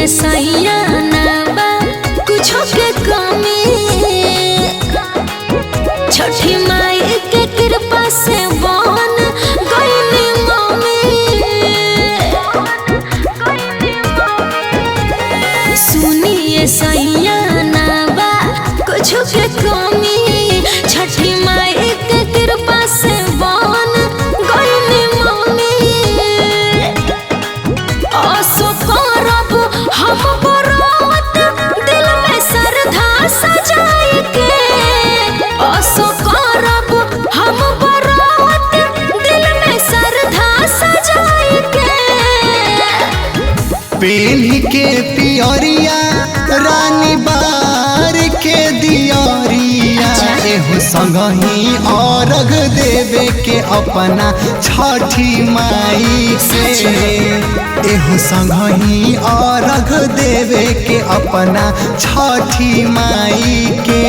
सैया ना बा कुछो के कमी, छठी माई के कृपा से बन गईनी मम्मी। सुनिए सैया ना बा कुछो के कमी, छठी माई के कृपा से बन गईनी मम्मी। असो करब हम बरात दिल में श्रद्धा सजाई के, असो करब हम बरात दिल में श्रद्धा सजाई के। पेन्ही के पियरिया रानी बार के दियरिया, एहू संगही अर्घ देवे के अपना छठी माई से, एहू संगही अर्घ देवे के अपना छठी माई के।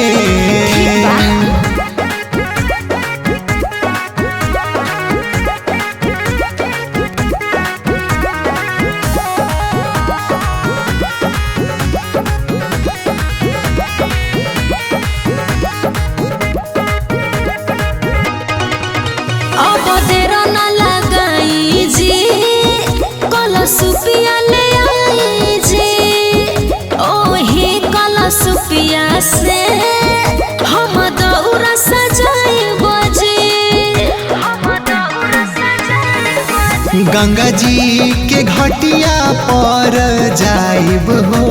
अब देर न लगाई जी, कलशुपिया ले आई जी, ओही कलशुपिया से हम दौरा सजाइब जी। गंगा जी के घटिया पर जाइब हो,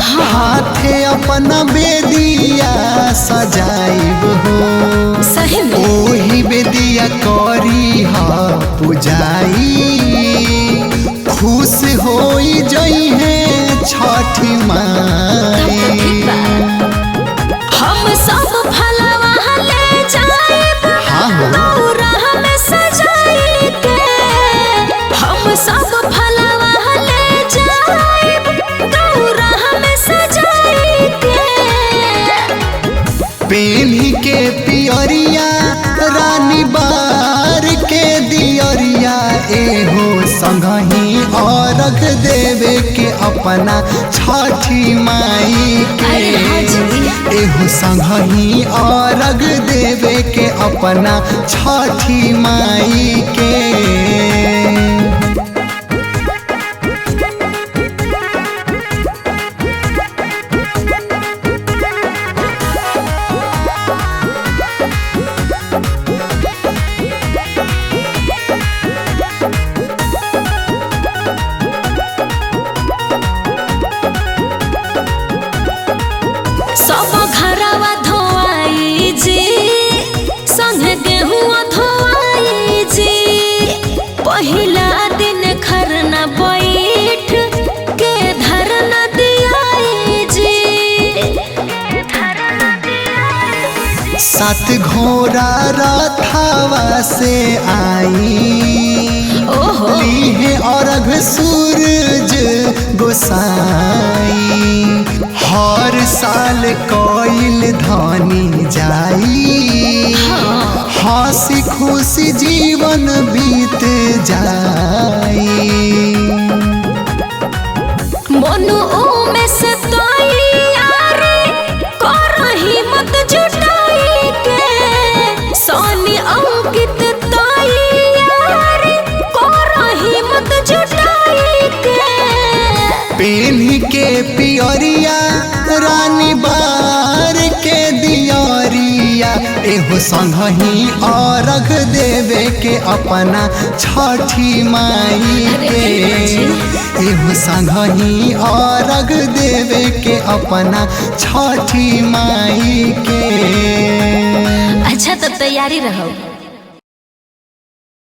हाथे अपना बेदिया सजाइब हो, सही में ओही बेदिया करी हा पुजाई, खुश होई जई है छठी माई। हम सब फलवा ले जाइब दौरा में सजाई के, हम सब फलवा ले जाइब दौरा में सजाई के। पेन्ही के पियरिया रानी बार के दियरिया, एहो संगही अर्घ देवे के अपना छठी माई के, एहो संगही अर्घ देवे के अपना छठी माई के। सब घरवा धोआई जी, संगे गेहुआ धोआई जी, पहिला दिन खरना बैठ के धरना दियाई जी। सात घोड़ा रथावा से आई, लीहे अर्घ सूरज गोसाई, हर साल कोइल धनी जाई, हंसी खुशी जीवन बीत जाई। मनु में से तैयारी करही मत जुटाई के, सोनी अंकित तैयारी करही मत जुटाई के। पेन्ही के पियरिया रानी बार के दियरिया, एहो संगही अर्घ देवे के अपना छठी माई के, एहो संगही अर्घ देवे के अपना छठी माई के। अच्छा तब तैयारी रहो।